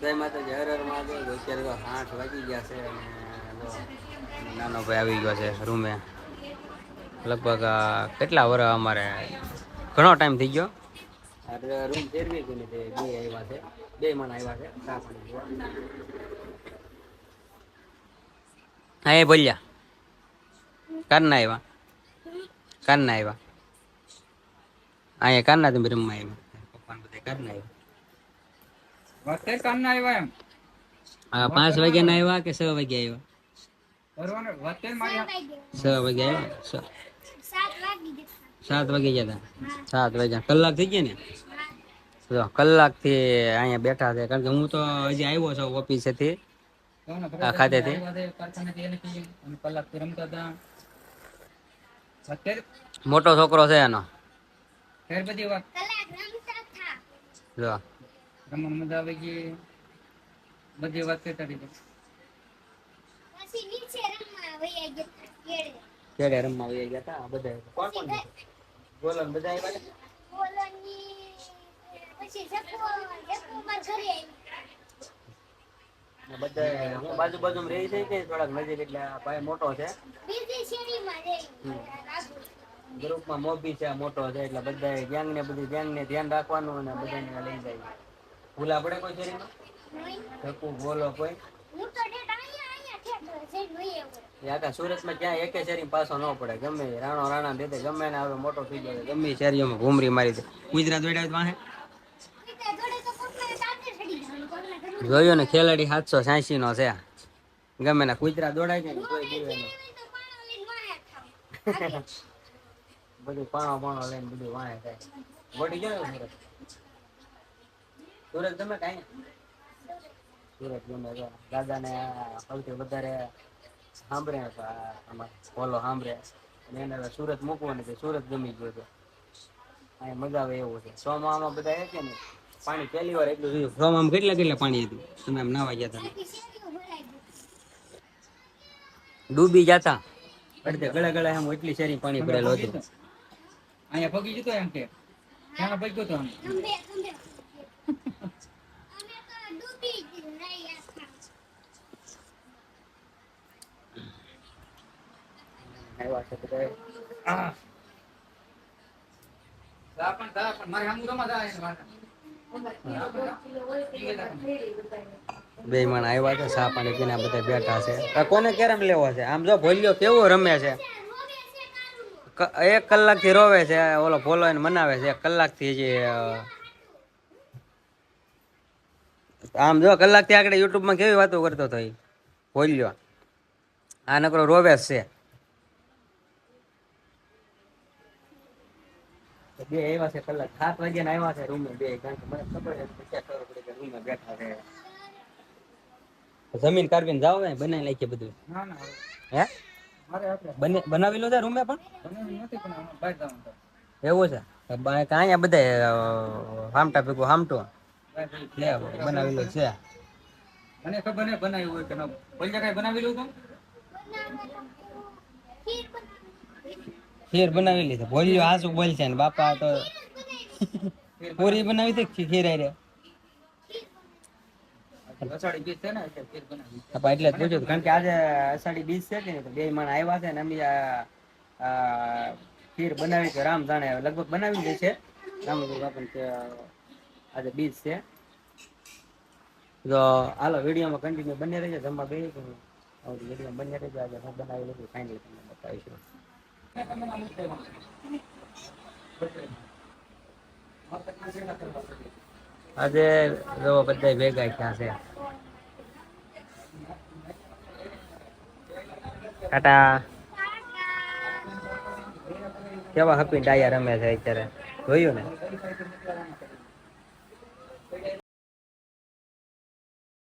જય માતાજી, હર હર મહાદેવ. અત્યારે તો 8 વાગી ગયા છે અને નાનો ભાઈ આવી ગયો છે રૂમે. લગભગ કેટલા વર્ષ અમારે ઘણો ટાઈમ થઈ ગયો. રૂમ ફેરવી ગયું ને બે આવ્યા છે, બે માણ આવ્યા છે. હા એ બોલ્યા કરના આવ્યા, કરના આવ્યા અહીંયા કરના તમે રમવા આવ્યા પપ્પા બધા કરના આવ્યા. વખતે કરના આવ્યા એમ. હા 5 વાગ્યા ના આવ્યા કે 6 વાગ્યા આવ્યા? બરોબર વખતે મારી 6 વાગ્યા આવ્યા. 7 વાગી ગયા હતા. 7 વાગ્યા કલાક થઈ ગયા ને. જો કલાક થી અહીંયા બેઠા છે કારણ કે હું તો હજી આવ્યો છું ઓફિસેથી ખાતેથી. કલાક રમતા હતા. વખતે મોટો છોકરો છે એનો. ફેર બધી વાત જો રમણ મજા આવી ગઈ, બધી વાત કરતા રહી. કેડે રમવા આવી ગયા હતા બધા. કોણ કોણ બોલો બધા આવ્યા હતા. બધા હું બાજુ બાજુ રહી છે કે થોડાક નજીક એટલે ભાઈ મોટો છે. ગ્રુપમાં મોભી છે મોટો છે એટલે બધા ગેંગ ને બધી ગેંગ ને ધ્યાન રાખવાનું અને બધાને લઈ જાય. ભૂલા પડે કોઈ શરીરમાં બોલો કોઈ આખા સુરતમાં ક્યાં એકે શેરી પાછો ન પડે. ગમે રાણો રાણા દે ગમે ને હવે મોટો થઈ ગયો ગમે શેરીઓમાં ઘૂમરી મારી દે. ગુજરાત વેડા વાહે જોયો ને ખેલાડી 786 નો છે. ગમે ને કુતરા દોડાય છે ને કોઈ જીવે નહીં. બધું પાણો લઈને બધું વાહે થાય. વડી ગયો સુરત. સુરત ગમે કાંઈ સુરત ગમે. દાદા ને સૌથી વધારે સાંભળે બોલો સાંભળે એને સુરત મૂકવાનું છે. સુરત ગમી ગયો છે. અહીં મજા આવે એવું છે. સોમામાં બધા છે ને પાણી પહેલી વાર એટલું જોયું. સોમામાં કેટલા કેટલા પાણી હતું તમે આમ નાવા ગયા હતા? ડૂબી જતા અડધે ગળે ગળે એમ એટલી શેરી પાણી ભરેલું હતું. અહીંયા પગી જતો એમ કે ક્યાં પગ ગયો તો આમ આવ્યા છે બધા. મારે હમ ગમા જાય બે માણ આવ્યા છે ચા પાણી પીને બધા બેઠા છે. કોને કેરમ લેવો છે? આમ જો ભોલિયો કેવો રમે છે. 1 કલાક થી રોવે છે. ઓલો ભોલો એને મનાવે છે 1 કલાક થી. હજી આમ જો કલાક થી આગળ યુટ્યુબ માં કેવી વાતો કરતો હતો એ ભોલિયો. આ નકરો રોવે છે. બે આવ્યા છે કલાક 7 વાગ્યા ના આવ્યા છે રૂમે બે. કારણ કે મને ખબર છે ખબર પડી કે રૂમે બેઠા છે. જમીન કારવીને જાવ ને બનાવી નાખીએ બધું. ના ના હે મારે આપણે બનાવેલું છે રૂમે પણ બનાવી નથી પણ બહાર જવાનું તો એવું છે. અહીંયા બધા હામટા ભેગું હામટું બનાવેલું છે. મને ખબર નહીં બનાવ્યું હોય કે ન કોઈ જગ્યાએ બનાવેલું હતું. ખીર બનાવી લીધી. ભોલિયો હાસુ બોલ છે ને બાપા તો પૂરી બનાવી હતી ખીર રે. અષાઢી બીજ છે ને એટલે ખીર બનાવી. એટલે જ પૂછ્યું કારણ કે આજે અષાઢી બીજ છે કે બે માણ આવ્યા છે ને અમે ખીર બનાવી છે. રામ જાણે લગભગ બનાવી દે છે. રામ આજે બીજ છે. તો હાલો વિડીયોમાં કન્ટિન્યુ બની રહેજો. જમવા બે વિડીયો બની રહેજો. આજે હું બનાવી લીધું ફાઇનલ તમને બતાવીશું. આજે જો બધા ભેગા થયા છે. ટાટા કેવા હપી ડાયા રમે છે અત્યારે જોયું ને.